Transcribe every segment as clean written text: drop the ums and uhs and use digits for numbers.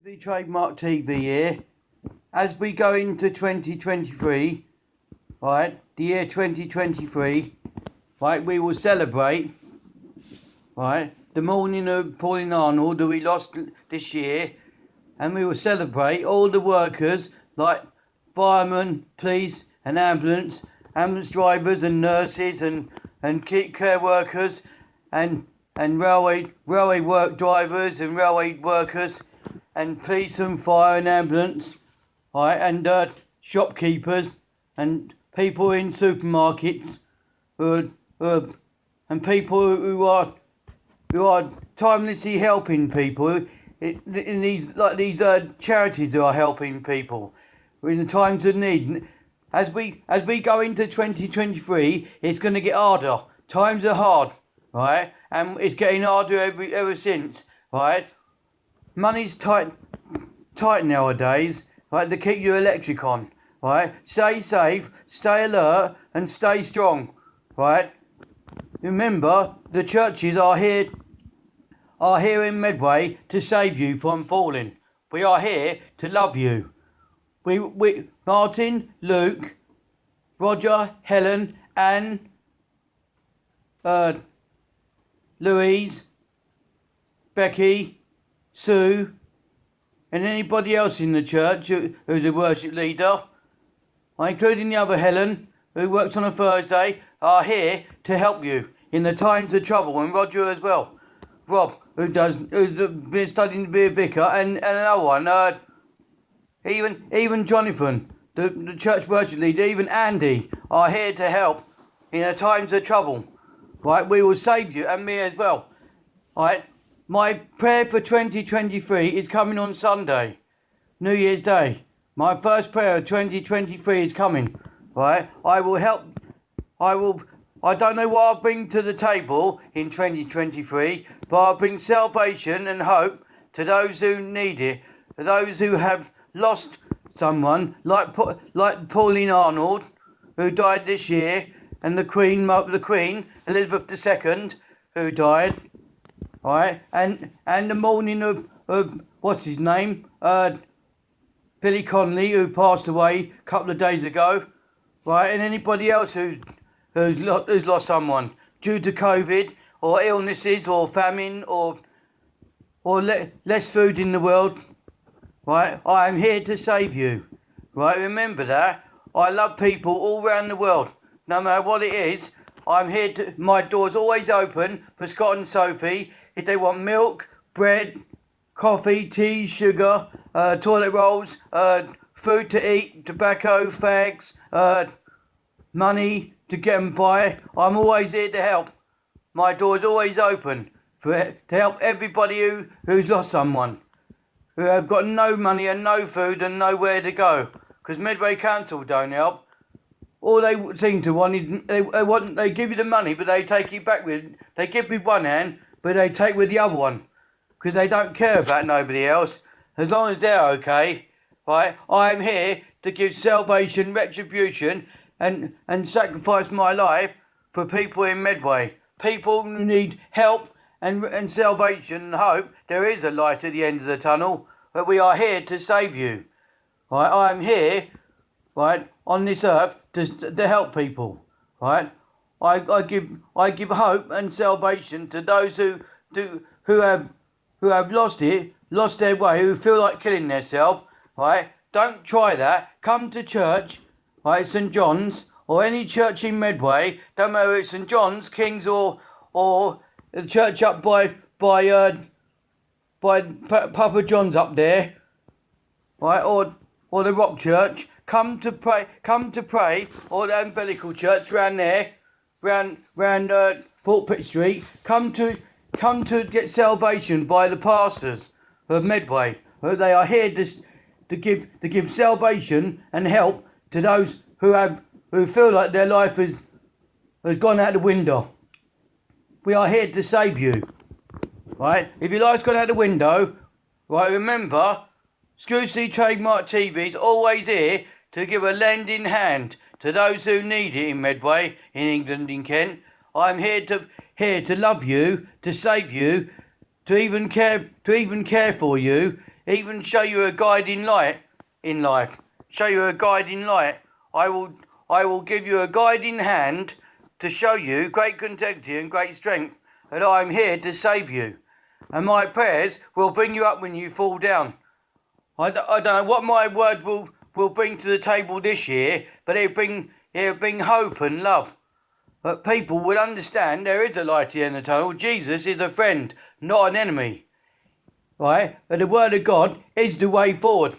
The Trademark TV here. As we go into 2023, right, the year 2023, right, we will celebrate, right, the mourning of Pauline Arnold that we lost this year, and we will celebrate all the workers like firemen, police and ambulance drivers and nurses and care workers and railway work drivers and railway workers and police and fire and ambulance, right, and shopkeepers and people in supermarkets and people who are timelessly helping people in these charities who are helping people in the times of need. As we go into 2023, it's going to get harder. Times are hard, right, and it's getting harder ever since, right. Money's tight nowadays, right, to keep your electric on, right. Stay safe, stay alert, and stay strong, right. Remember, the churches are here in Medway to save you from falling. We are here to love you. We Martin, Luke, Roger, Helen, Anne, Louise, Becky, Sue, and anybody else in the church who's a worship leader, including the other Helen, who works on a Thursday, are here to help you in the times of trouble, and Roger as well. Rob, who's been studying to be a vicar, and another one, even Jonathan, the church worship leader, even Andy, are here to help in the times of trouble. Right, we will save you, and me as well. Right, my prayer for 2023 is coming on Sunday, New Year's Day. My first prayer of 2023 is coming. Right, I don't know what I'll bring to the table in 2023, but I'll bring salvation and hope to those who need it, to those who have lost someone, like Pauline Arnold, who died this year, and the Queen Elizabeth II, who died, right, and the mourning of what's his name, Billy Connolly, who passed away a couple of days ago, right, and anybody else who's lost someone due to COVID or illnesses or famine or less food in the world, right. I am here to save you, right. Remember that. I love people all around the world. No matter what it is, I'm here to. My door's always open for Scott and Sophie if they want milk, bread, coffee, tea, sugar, toilet rolls, food to eat, tobacco, fags, money to get them by. I'm always here to help. My door's always open to help everybody who's lost someone, who have got no money and no food and nowhere to go, because Medway Council don't help. All they seem to want is they give you the money, but they take it back they give with one hand, but they take with the other one, because they don't care about nobody else, as long as they're okay, right. I am here to give salvation, retribution, and sacrifice my life for people in Medway, people who need help and salvation and hope. There is a light at the end of the tunnel, but we are here to save you, right. I am here, right, on this earth to help people, right. I give hope and salvation to those who have lost their way, who feel like killing themselves, right. Don't try that. Come to church, right, St John's or any church in Medway. Don't matter if it's St John's, King's or the church up by Papa John's up there, right, or the Rock Church. Come to pray, or the Umbilical Church round there, round Pulpit Street. Come to get salvation by the pastors of Medway. They are here to give salvation and help to those who feel like their life has gone out the window. We are here to save you, right? If your life's gone out the window, right, remember, Screwsy Trademark TV is always here to give a lending hand to those who need it in Medway, in England, in Kent. I'm here to love you, to save you, to even care for you even show you a guiding light in life. Show you a guiding light. I will give you a guiding hand to show you great contentity and great strength, that I am here to save you. And my prayers will bring you up when you fall down. I don't know what my word will bring to the table this year, but it'll bring hope and love. But people will understand there is a light at the end of the tunnel. Jesus is a friend, not an enemy. Right? But the word of God is the way forward.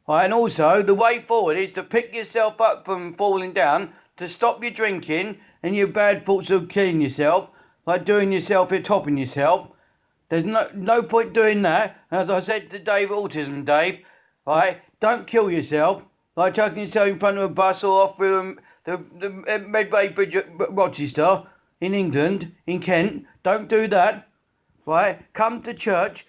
Right? And also the way forward is to pick yourself up from falling down, to stop your drinking and your bad thoughts of killing yourself, like doing yourself, you're topping yourself. There's no point doing that. As I said to Dave, Autism Dave, right, don't kill yourself, like chucking yourself in front of a bus or off through the Medway Bridge at Rochester, in England, in Kent. Don't do that, right? Come to church,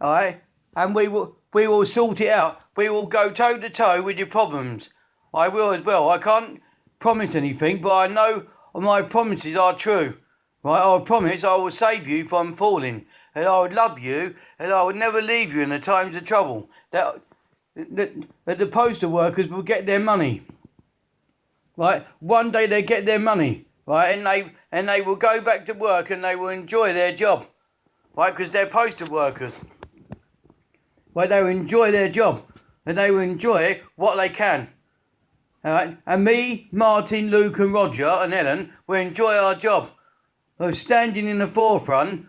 right, and we will sort it out. We will go toe to toe with your problems. I will as well. I can't promise anything, but I know my promises are true. Right, I promise I will save you from falling, and I would love you, and I would never leave you in the times of trouble. That the postal workers will get their money. Right, one day they get their money. Right, and they will go back to work and they will enjoy their job. Right, because they're postal workers. Right, they will enjoy their job, and they will enjoy what they can. All right, and me, Martin, Luke, and Roger, and Ellen will enjoy our job of standing in the forefront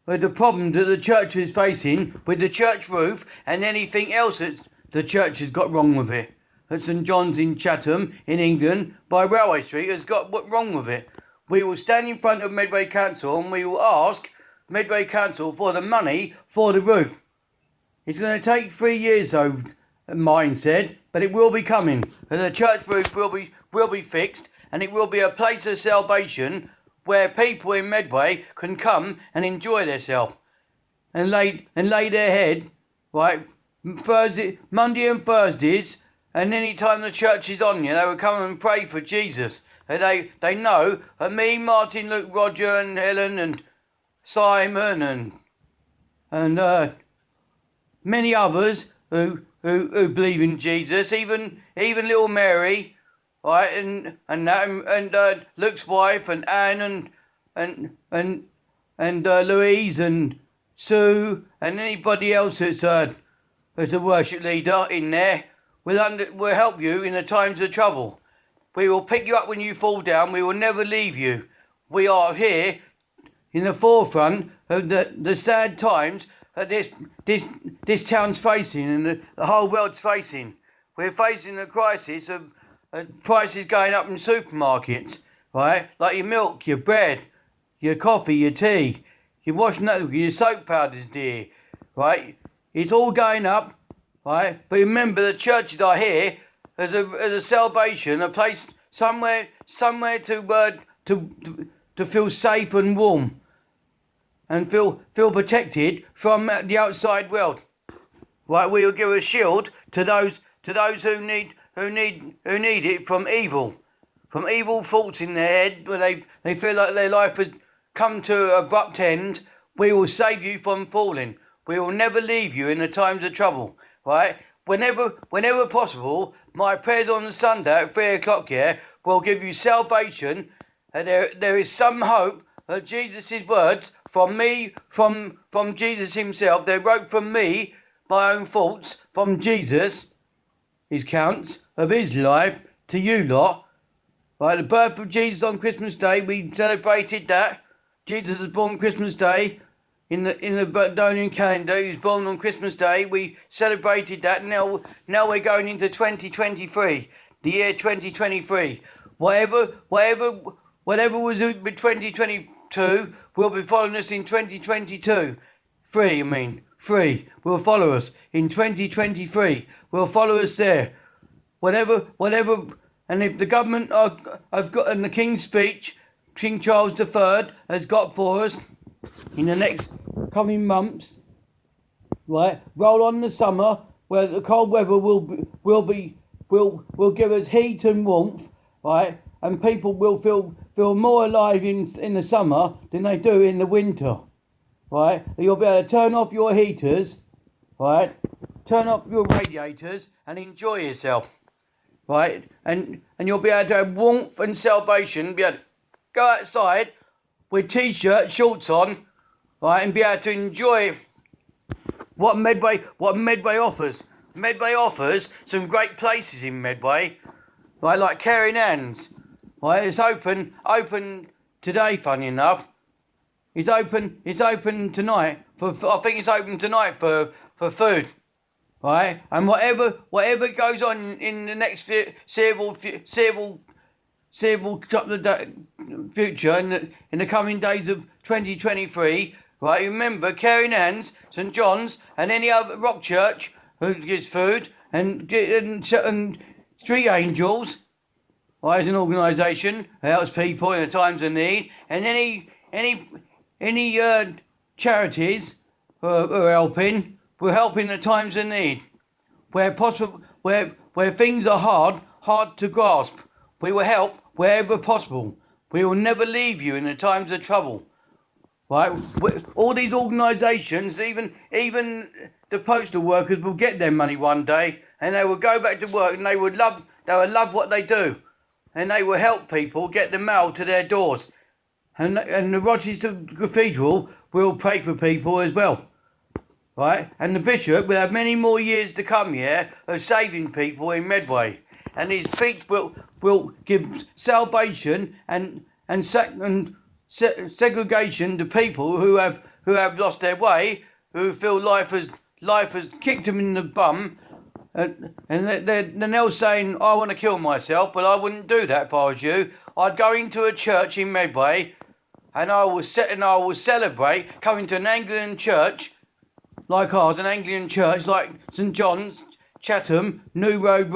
with the problems that the church is facing with the church roof and anything else that the church has got wrong with it. At St John's in Chatham, in England, by Railway Street, has got what wrong with it. We will stand in front of Medway Council and we will ask Medway Council for the money for the roof. It's going to take 3 years, though, Martin said, but it will be coming. And the church roof will be fixed, and it will be a place of salvation where people in Medway can come and enjoy themselves and lay their head, right, Monday and Thursdays, and any time the church is on, they will come and pray for Jesus. And they know that me, Martin, Luke, Roger, and Helen, and Simon, and many others who believe in Jesus, even little Mary, right, and Luke's wife, and Anne, and Louise, and Sue, and anybody else that's a worship leader in there, will help you in the times of trouble. We will pick you up when you fall down. We will never leave you. We are here in the forefront of the sad times that this town's facing and the whole world's facing. We're facing a crisis of prices going up in supermarkets, right? Like your milk, your bread, your coffee, your tea, your washing up, your soap powders, dear, right? It's all going up, right? But remember, the churches are here as a salvation, a place somewhere to feel safe and warm, and feel protected from the outside world. Right, we will give a shield to those who need it from evil thoughts in their head, where they feel like their life has come to an abrupt end. We will save you from falling. We will never leave you in the times of trouble. Right, whenever possible, my prayers on the Sunday at 3:00 here will give you salvation, and there is some hope that Jesus' words from me, from Jesus himself, they wrote from me, my own thoughts from Jesus, his counts of his life to you lot. Right, the birth of Jesus on Christmas Day, we celebrated that. Jesus was born Christmas Day in the Babylonian calendar. He was born on Christmas Day. We celebrated that. Now we're going into 2023, the year 2023. Whatever was with 2022 will be following us in 2022. Free will follow us in 2023. Will follow us there. Whatever, and if the government have got, and the King's speech, King Charles III has got for us in the next coming months, right? Roll on the summer, where the cold weather will give us heat and warmth, right? And people will feel more alive in the summer than they do in the winter, right? You'll be able to turn off your heaters, right? Turn off your radiators and enjoy yourself, right? And you'll be able to have warmth and salvation, be able to go outside with t-shirt, shorts on, right, and be able to enjoy what Medway offers. Medway offers some great places in Medway, right, like Caring Hands, right? It's open today, funny enough. It's open tonight I think it's open tonight for food, right? And whatever goes on in the next several couple of future in the coming days of 2023, right? Remember, Caring Hands, St John's, and any other rock church who gives food, and Street Angels, right, as an organisation that helps people in the times of need, and any charities who are helping, will help in the times of need, where possible, where things are hard to grasp. We will help wherever possible. We will never leave you in the times of trouble. Right? All these organisations, even the postal workers, will get their money one day, and they will go back to work, and they will love what they do, and they will help people get the mail to their doors. And the Rochester Cathedral will pray for people as well, right? And the Bishop will have many more years to come here of saving people in Medway. And his feet will give salvation and segregation to people who have lost their way, who feel life has kicked them in the bum, and they're saying, I want to kill myself, but I wouldn't do that if I was you. I'd go into a church in Medway, and I will celebrate coming to an Anglican church like ours, an Anglican church like St John's, Chatham, New Road,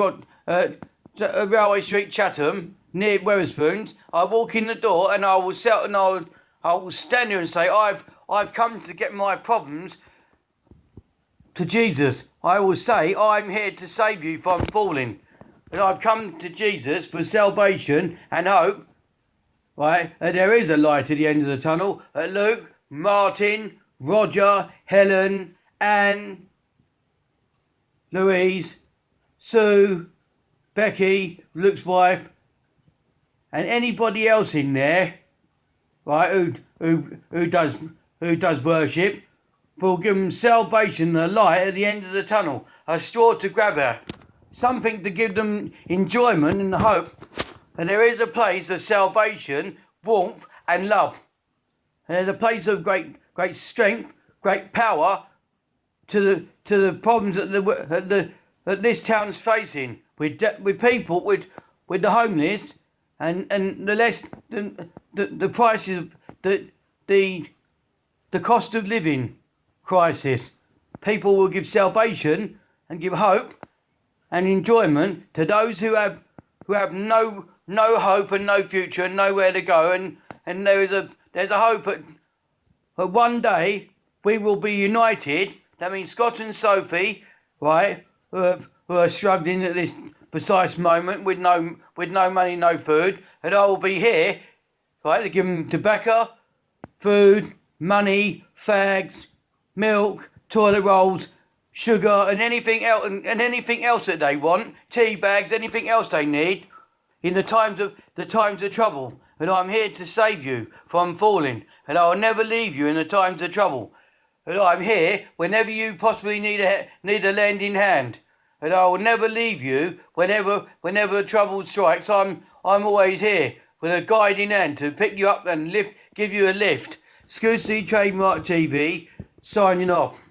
Railway Street, Chatham, near Wetherspoons. I walk in the door and I will stand there and say, I've come to get my problems to Jesus. I will say, I'm here to save you from falling. And I've come to Jesus for salvation and hope. Right, and there is a light at the end of the tunnel. Luke, Martin, Roger, Helen, Anne, Louise, Sue, Becky, Luke's wife, and anybody else in there, right, who does worship, will give them salvation, a light at the end of the tunnel, a straw to grab at, something to give them enjoyment and hope. And there is a place of salvation, warmth and love. And there's a place of great strength, great power to the problems that this town's facing with people, with the homeless and the prices of the cost of living crisis. People will give salvation and give hope and enjoyment to those who have no hope and no future and nowhere to go, and there's a hope that one day we will be united. That means Scott and Sophie, right, who are struggling at this precise moment with no money, no food, and I will be here, right, to give them tobacco, food, money, fags, milk, toilet rolls, sugar, and anything else that they want, tea bags, anything else they need. In the times of trouble, and I'm here to save you from falling, and I will never leave you in the times of trouble. And I'm here whenever you possibly need a lending hand, and I will never leave you whenever trouble strikes. I'm always here with a guiding hand to pick you up and give you a lift. Trademark TV, signing off.